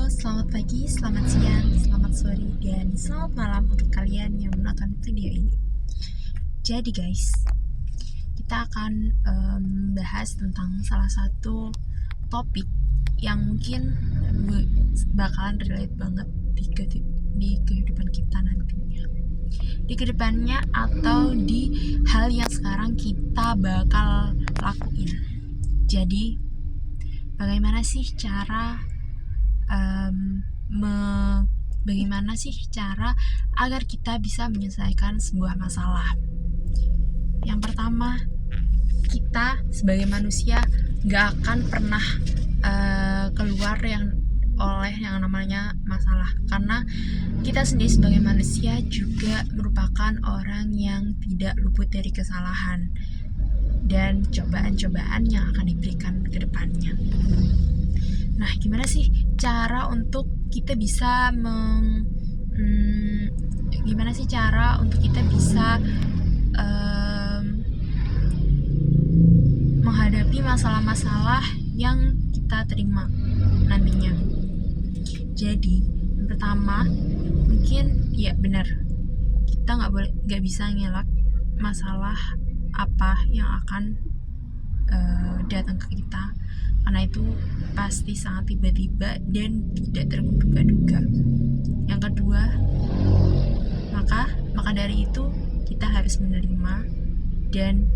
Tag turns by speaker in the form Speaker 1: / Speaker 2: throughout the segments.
Speaker 1: Selamat pagi, selamat siang, selamat sore, dan selamat malam untuk kalian yang menonton video ini. Jadi guys, kita akan bahas tentang salah satu topik yang mungkin bakalan relate banget di kehidupan kita nantinya. Di kedepannya atau di hal yang sekarang kita bakal lakuin. Jadi, bagaimana sih cara agar kita bisa menyelesaikan sebuah masalah. Yang pertama, kita sebagai manusia gak akan pernah keluar oleh yang namanya masalah, karena kita sendiri sebagai manusia juga merupakan orang yang tidak luput dari kesalahan dan cobaan-cobaan yang akan diberikan ke depannya. Nah, gimana sih cara untuk kita bisa menghadapi masalah-masalah yang kita terima nantinya. Jadi, yang pertama, mungkin ya benar, kita nggak bisa ngelak masalah apa yang akan datang ke kita, karena itu pasti sangat tiba-tiba dan tidak terduga-duga. Yang kedua, maka dari itu kita harus menerima dan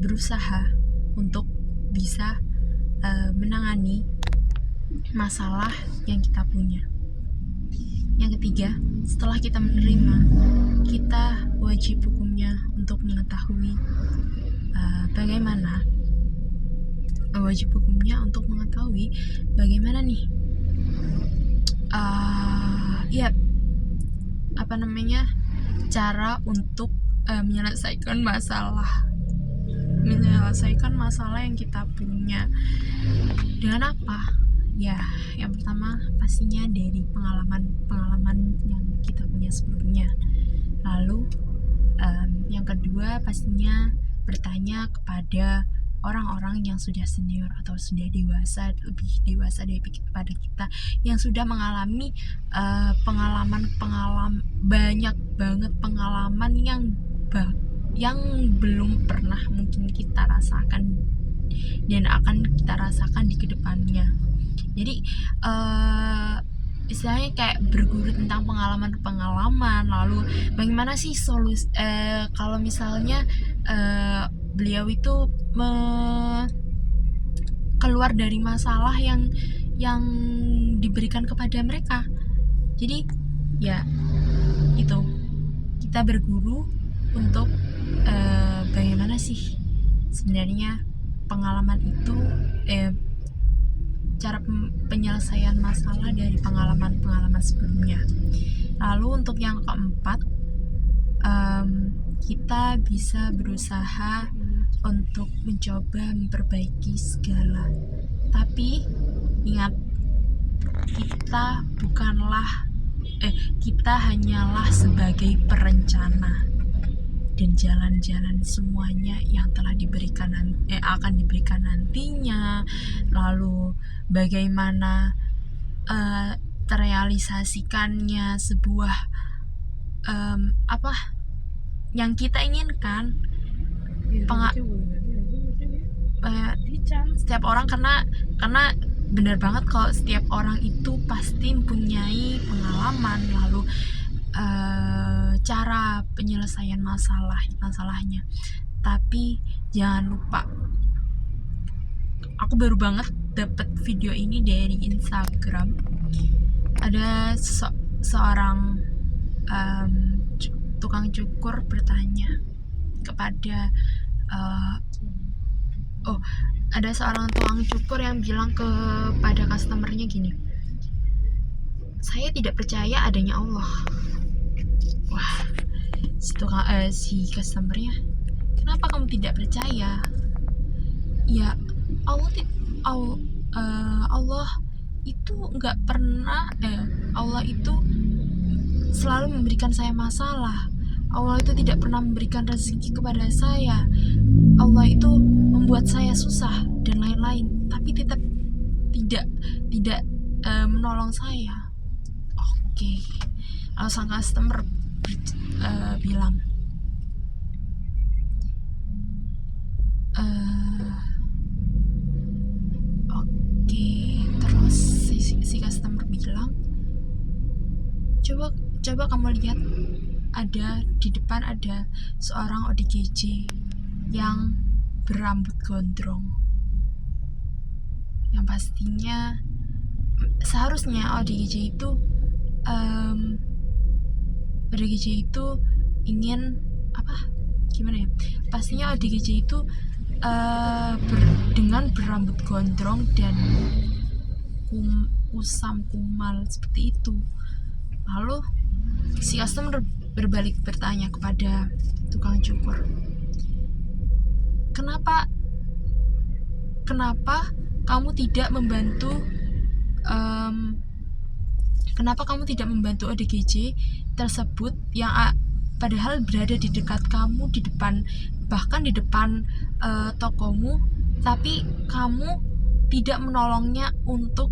Speaker 1: berusaha untuk bisa menangani masalah yang kita punya. Yang ketiga, setelah kita menerima, kita wajib hukumnya untuk mengetahui bagaimana nih cara untuk menyelesaikan masalah yang kita punya. Dengan apa? Ya, yang pertama pastinya dari pengalaman yang kita punya sebelumnya. Lalu yang kedua pastinya bertanya kepada orang-orang yang sudah senior atau sudah lebih dewasa daripada kita, yang sudah mengalami banyak banget pengalaman yang belum pernah mungkin kita rasakan dan akan kita rasakan di kedepannya. Jadi istilahnya kayak berguru tentang pengalaman, lalu bagaimana sih solusi kalau misalnya beliau itu keluar dari masalah yang diberikan kepada mereka. Jadi ya itu, kita berguru untuk bagaimana sih sebenarnya pengalaman itu, cara penyelesaian masalah dari pengalaman sebelumnya. Lalu untuk yang keempat, kita bisa berusaha untuk mencoba memperbaiki segala. Tapi ingat, kita hanyalah sebagai perencana, dan jalan-jalan semuanya yang telah akan diberikan nantinya, lalu bagaimana terrealisasikannya sebuah yang kita inginkan. Setiap orang, karena benar banget kalau setiap orang itu pasti mempunyai pengalaman, lalu cara penyelesaian masalahnya. Tapi jangan lupa, aku baru banget dapat video ini dari Instagram. Ada seorang tukang cukur bertanya kepada ada seorang tukang cukur yang bilang kepada customernya gini, saya tidak percaya adanya Allah. Wah, si customernya, kenapa kamu tidak percaya? Ya, Allah itu nggak pernah Allah itu selalu memberikan saya masalah. Allah itu tidak pernah memberikan rezeki kepada saya. Allah itu membuat saya susah dan lain-lain. Tapi tetap tidak menolong saya. Oke, lalu sang customer bilang, oke. Terus si customer bilang, coba kamu lihat, di depan ada seorang ODGJ yang berambut gondrong, yang pastinya seharusnya ODGJ itu ingin gimana ya, pastinya ODGJ itu dengan berambut gondrong dan kusam kumal seperti itu. Lalu si customer berbalik bertanya kepada tukang cukur, kenapa kamu tidak membantu ODGJ tersebut yang padahal berada di dekat kamu, bahkan di depan tokomu, tapi kamu tidak menolongnya untuk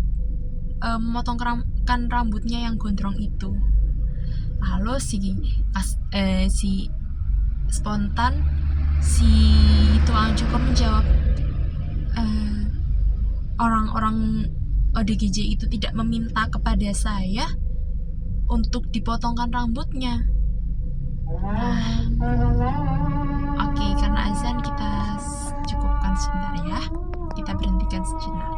Speaker 1: memotongkan rambutnya yang gondrong itu. Lalu si spontan si tukang cukur menjawab, orang-orang ODGJ itu tidak meminta kepada saya untuk dipotongkan rambutnya. Oke, karena azan kita cukupkan sebentar ya. Kita berhentikan sejenak.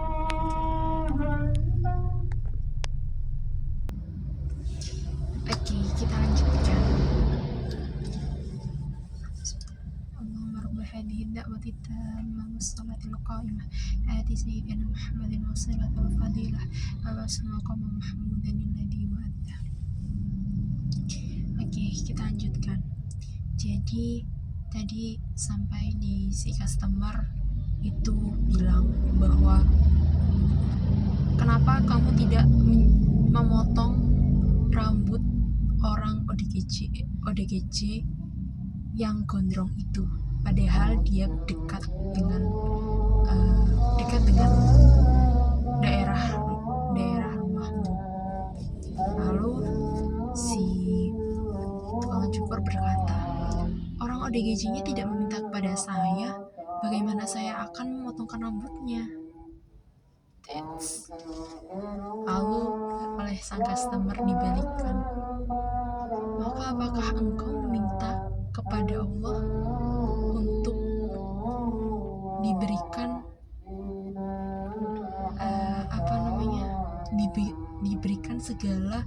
Speaker 1: Oke, kita lanjutkan. Allahumma rabb hadhihi ad-da'wati tammah was-salati al-qa'imah ati sayyidina Muhammadin was-salatu wal-fadilah wa maqama mahmudan alladhi wa'adta. Oke, kita lanjutkan. Jadi tadi sampai di si customer itu bilang bahwa kenapa kamu tidak memotong rambut orang ODGJ yang gondrong itu, padahal dia dekat dengan daerah rumahmu. Lalu si tukang cukur berkata, orang ODGJ-nya tidak meminta kepada saya, bagaimana saya akan memotongkan rambutnya? Lalu oleh sang customer dibalikkan, maka apakah engkau meminta kepada Allah untuk diberikan diberikan segala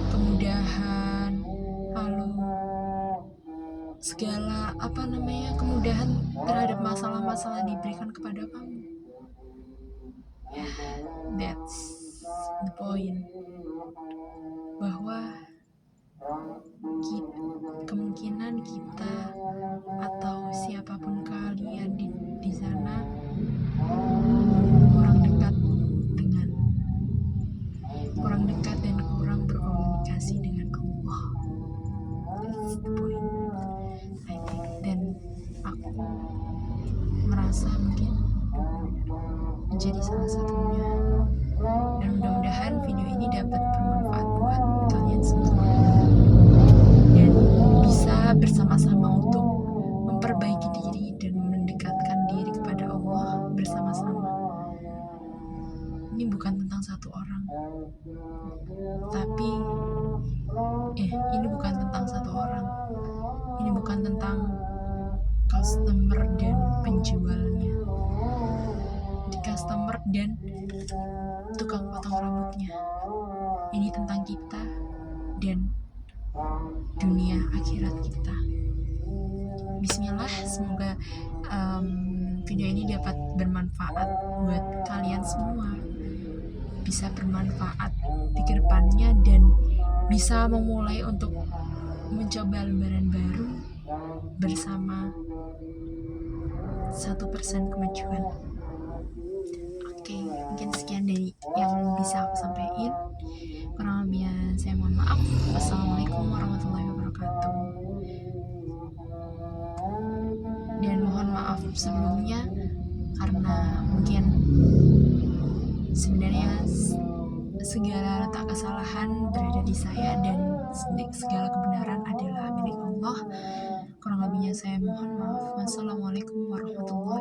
Speaker 1: kemudahan, lalu segala kemudahan terhadap masalah-masalah diberikan kepada kamu? That's the point, bahwa kemungkinan kita atau siapapun kalian di sana kurang dekat dan kurang berkomunikasi dengan Allah. That's the point, I think. Dan aku merasa mungkin menjadi salah satunya, dan mudah-mudahan video ini dapat bermanfaat buat kalian semua dan bisa bersama-sama untuk memperbaiki diri dan mendekatkan diri kepada Allah bersama-sama. Ini bukan tentang satu orang, ini bukan tentang customer dan penjualnya, customer dan tukang potong rambutnya. Ini tentang kita dan dunia akhirat kita. Bismillah, semoga video ini dapat bermanfaat buat kalian semua, bisa bermanfaat di kedepannya dan bisa memulai untuk mencoba lembaran baru bersama 1% kemajuan. Oke, mungkin sekian dari yang bisa aku sampaikan. Kurang lebihnya saya mohon maaf. Wassalamualaikum warahmatullahi wabarakatuh. Dan mohon maaf sebelumnya karena mungkin sebenarnya segala letak kesalahan berada di saya dan segala kebenaran adalah milik Allah. Kurang lebihnya saya mohon maaf. Wassalamualaikum warahmatullahi